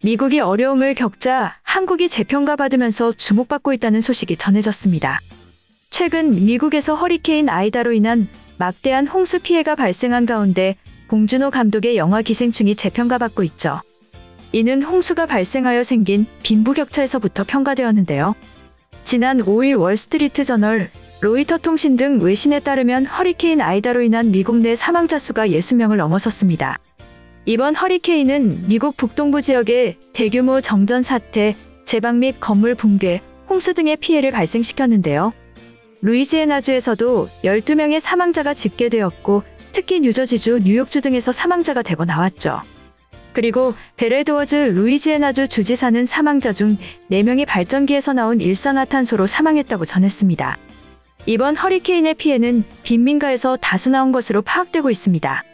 미국이 어려움을 겪자 한국이 재평가받으면서 주목받고 있다는 소식이 전해졌습니다. 최근 미국에서 허리케인 아이다로 인한 막대한 홍수 피해가 발생한 가운데 봉준호 감독의 영화 기생충이 재평가받고 있죠. 이는 홍수가 발생하여 생긴 빈부격차에서부터 평가되었는데요. 지난 5일 월스트리트 저널, 로이터 통신 등 외신에 따르면 허리케인 아이다로 인한 미국 내 사망자 수가 60명을 넘어섰습니다. 이번 허리케인은 미국 북동부 지역에 대규모 정전 사태, 제박 및 건물 붕괴, 홍수 등의 피해를 발생시켰는데요. 루이지애나주에서도 12명의 사망자가 집계되었고 특히 뉴저지주, 뉴욕주 등에서 사망자가 대거 나왔죠. 그리고 베레드워즈 루이지애나주 주지사는 사망자 중 4명이 발전기에서 나온 일산화탄소로 사망했다고 전했습니다. 이번 허리케인의 피해는 빈민가에서 다수 나온 것으로 파악되고 있습니다.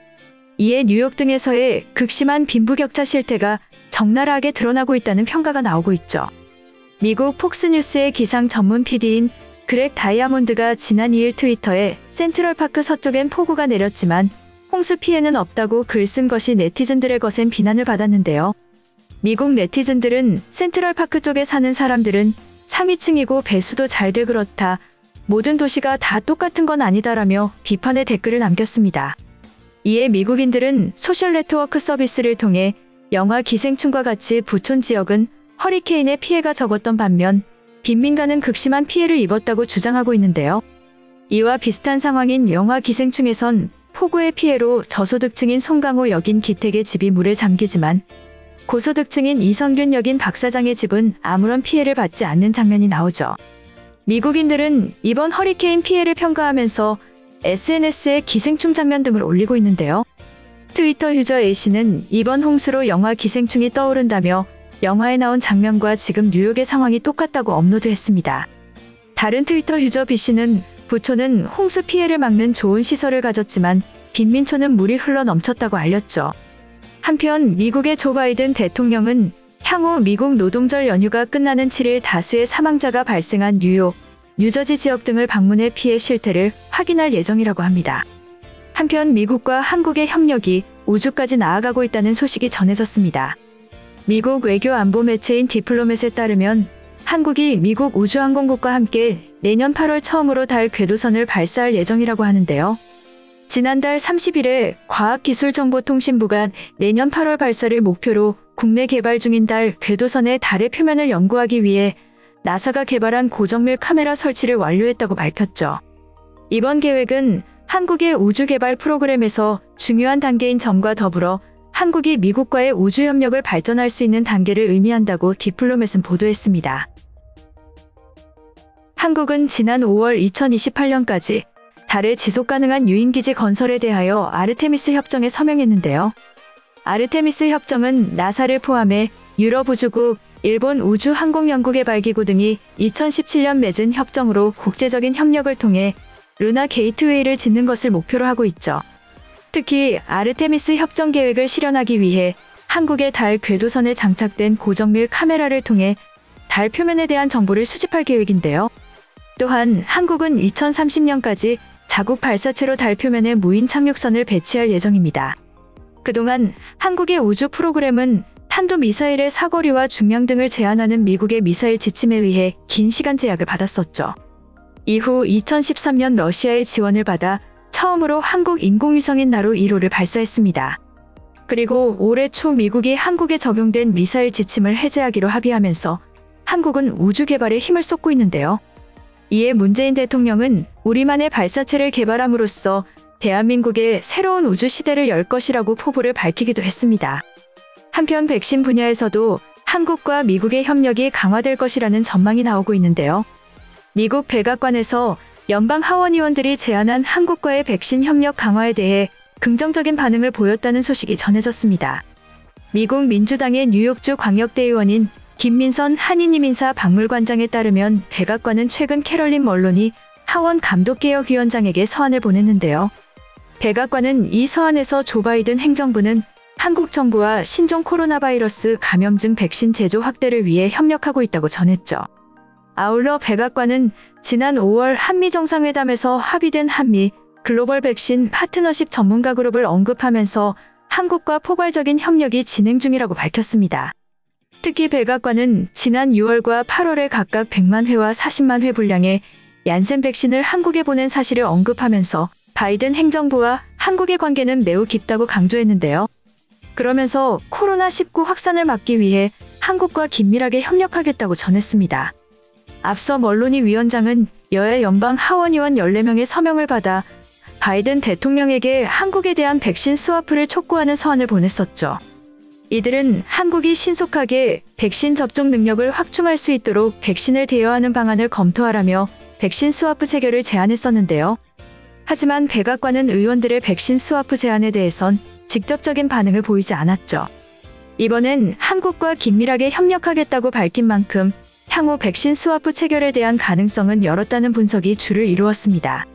이에 뉴욕 등에서의 극심한 빈부격차 실태가 적나라하게 드러나고 있다는 평가가 나오고 있죠. 미국 폭스뉴스의 기상 전문 PD인 그렉 다이아몬드가 지난 2일 트위터에 센트럴파크 서쪽엔 폭우가 내렸지만 홍수 피해는 없다고 글 쓴 것이 네티즌들의 거센 비난을 받았는데요. 미국 네티즌들은 센트럴파크 쪽에 사는 사람들은 상위층이고 배수도 잘 돼 그렇다. 모든 도시가 다 똑같은 건 아니다라며 비판의 댓글을 남겼습니다. 이에 미국인들은 소셜 네트워크 서비스를 통해 영화 기생충과 같이 부촌 지역은 허리케인의 피해가 적었던 반면 빈민가는 극심한 피해를 입었다고 주장하고 있는데요. 이와 비슷한 상황인 영화 기생충에선 폭우의 피해로 저소득층인 송강호 여긴 기택의 집이 물에 잠기지만 고소득층인 이성균 여긴 박 사장의 집은 아무런 피해를 받지 않는 장면이 나오죠. 미국인들은 이번 허리케인 피해를 평가하면서 SNS에 기생충 장면 등을 올리고 있는데요. 트위터 유저 A씨는 이번 홍수로 영화 기생충이 떠오른다며 영화에 나온 장면과 지금 뉴욕의 상황이 똑같다고 업로드했습니다. 다른 트위터 유저 B씨는 부촌은 홍수 피해를 막는 좋은 시설을 가졌지만 빈민촌은 물이 흘러 넘쳤다고 알렸죠. 한편 미국의 조 바이든 대통령은 향후 미국 노동절 연휴가 끝나는 7일 다수의 사망자가 발생한 뉴욕, 뉴저지 지역 등을 방문해 피해 실태를 확인할 예정이라고 합니다. 한편 미국과 한국의 협력이 우주까지 나아가고 있다는 소식이 전해졌습니다. 미국 외교 안보 매체인 디플로맷에 따르면 한국이 미국 우주항공국과 함께 내년 8월 처음으로 달 궤도선을 발사할 예정이라고 하는데요. 지난달 30일에 과학기술정보통신부가 내년 8월 발사를 목표로 국내 개발 중인 달 궤도선의 달의 표면을 연구하기 위해 나사가 개발한 고정밀 카메라 설치를 완료했다고 밝혔죠. 이번 계획은 한국의 우주개발 프로그램에서 중요한 단계인 점과 더불어 한국이 미국과의 우주협력을 발전할 수 있는 단계를 의미한다고 디플로맷은 보도했습니다. 한국은 지난 5월 2028년까지 달의 지속가능한 유인기지 건설에 대하여 아르테미스 협정에 서명했는데요. 아르테미스 협정은 나사를 포함해 유럽 우주국, 일본 우주항공연구개발기구 등이 2017년 맺은 협정으로 국제적인 협력을 통해 루나 게이트웨이를 짓는 것을 목표로 하고 있죠. 특히 아르테미스 협정 계획을 실현하기 위해 한국의 달 궤도선에 장착된 고정밀 카메라를 통해 달 표면에 대한 정보를 수집할 계획인데요. 또한 한국은 2030년까지 자국 발사체로 달 표면에 무인 착륙선을 배치할 예정입니다. 그동안 한국의 우주 프로그램은 탄도미사일의 사거리와 중량 등을 제한하는 미국의 미사일 지침에 의해 긴 시간 제약을 받았었죠. 이후 2013년 러시아의 지원을 받아 처음으로 한국 인공위성인 나로 1호를 발사했습니다. 그리고 올해 초 미국이 한국에 적용된 미사일 지침을 해제하기로 합의하면서 한국은 우주 개발에 힘을 쏟고 있는데요. 이에 문재인 대통령은 우리만의 발사체를 개발함으로써 대한민국의 새로운 우주 시대를 열 것이라고 포부를 밝히기도 했습니다. 한편 백신 분야에서도 한국과 미국의 협력이 강화될 것이라는 전망이 나오고 있는데요. 미국 백악관에서 연방 하원의원들이 제안한 한국과의 백신 협력 강화에 대해 긍정적인 반응을 보였다는 소식이 전해졌습니다. 미국 민주당의 뉴욕주 광역대의원인 김민선 한인이민사 박물관장에 따르면 백악관은 최근 캐럴린 멀론이 하원 감독개혁위원장에게 서한을 보냈는데요. 백악관은 이 서한에서 조 바이든 행정부는 한국 정부와 신종 코로나 바이러스 감염증 백신 제조 확대를 위해 협력하고 있다고 전했죠. 아울러 백악관은 지난 5월 한미 정상회담에서 합의된 한미 글로벌 백신 파트너십 전문가 그룹을 언급하면서 한국과 포괄적인 협력이 진행 중이라고 밝혔습니다. 특히 백악관은 지난 6월과 8월에 각각 100만 회와 40만 회 분량의 얀센 백신을 한국에 보낸 사실을 언급하면서 바이든 행정부와 한국의 관계는 매우 깊다고 강조했는데요. 그러면서 코로나19 확산을 막기 위해 한국과 긴밀하게 협력하겠다고 전했습니다. 앞서 멀로니 위원장은 여야 연방 하원의원 14명의 서명을 받아 바이든 대통령에게 한국에 대한 백신 스와프를 촉구하는 서한을 보냈었죠. 이들은 한국이 신속하게 백신 접종 능력을 확충할 수 있도록 백신을 대여하는 방안을 검토하라며 백신 스와프 체결을 제안했었는데요. 하지만 백악관은 의원들의 백신 스와프 제안에 대해선 직접적인 반응을 보이지 않았죠. 이번엔 한국과 긴밀하게 협력하겠다고 밝힌 만큼 향후 백신 스와프 체결에 대한 가능성은 열었다는 분석이 주를 이루었습니다.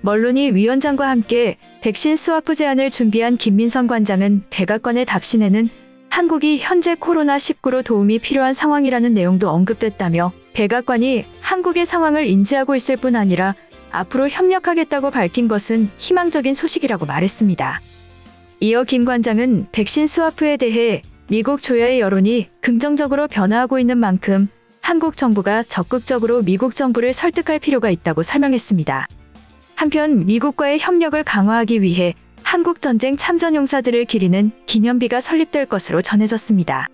멀로니 위원장과 함께 백신 스와프 제안을 준비한 김민선 관장은 백악관의 답신에는 한국이 현재 코로나19로 도움이 필요한 상황이라는 내용도 언급됐다며 백악관이 한국의 상황을 인지하고 있을 뿐 아니라 앞으로 협력하겠다고 밝힌 것은 희망적인 소식이라고 말했습니다. 이어 김 관장은 백신 스와프에 대해 미국 조야의 여론이 긍정적으로 변화하고 있는 만큼 한국 정부가 적극적으로 미국 정부를 설득할 필요가 있다고 설명했습니다. 한편 미국과의 협력을 강화하기 위해 한국 전쟁 참전용사들을 기리는 기념비가 설립될 것으로 전해졌습니다.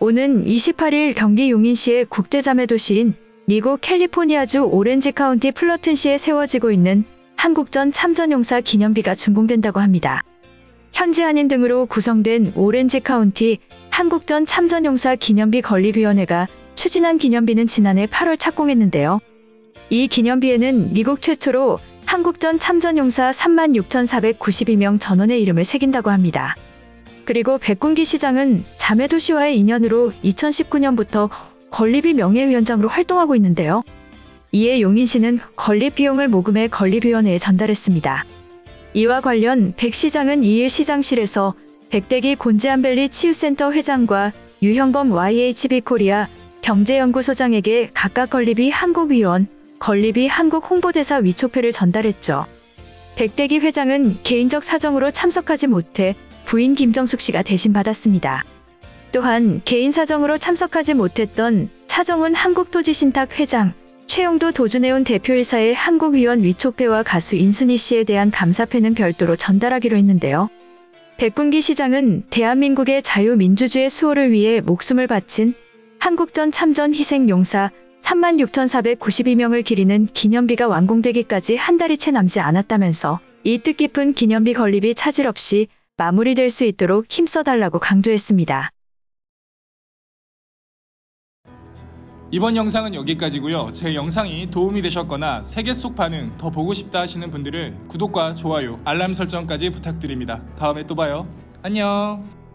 오는 28일 경기 용인시의 국제자매도시인 미국 캘리포니아주 오렌지 카운티 플러튼시에 세워지고 있는 한국전 참전용사 기념비가 준공된다고 합니다. 현지 한인 등으로 구성된 오렌지 카운티 한국전 참전용사 기념비 건립위원회가 추진한 기념비는 지난해 8월 착공했는데요. 이 기념비에는 미국 최초로 한국전 참전용사 36,492명 전원의 이름을 새긴다고 합니다. 그리고 백군기 시장은 자매도시와의 인연으로 2019년부터 건립위 명예위원장으로 활동하고 있는데요. 이에 용인시는 건립 비용을 모금해 건립위원회에 전달했습니다. 이와 관련 백 시장은 2일 시장실에서 백대기 곤지암밸리 치유센터 회장과 유형범 YHB 코리아 경제연구소장에게 각각 건립위 한국위원, 건립위 한국 홍보대사 위촉표를 전달했죠. 백대기 회장은 개인적 사정으로 참석하지 못해 부인 김정숙 씨가 대신 받았습니다. 또한 개인 사정으로 참석하지 못했던 차정훈 한국토지신탁 회장, 최용도 도주네온 대표이사의 한국위원 위촉표와 가수 인순이 씨에 대한 감사패는 별도로 전달하기로 했는데요. 백군기 시장은 대한민국의 자유민주주의 수호를 위해 목숨을 바친 한국전 참전 희생용사 36,492명을 기리는 기념비가 완공되기까지 한 달이 채 남지 않았다면서 이 뜻깊은 기념비 건립이 차질 없이 마무리될 수 있도록 힘써달라고 강조했습니다. 이번 영상은 여기까지고요. 제 영상이 도움이 되셨거나 세계 속 반응 더 보고 싶다 하시는 분들은 구독과 좋아요, 알람 설정까지 부탁드립니다. 다음에 또 봐요. 안녕.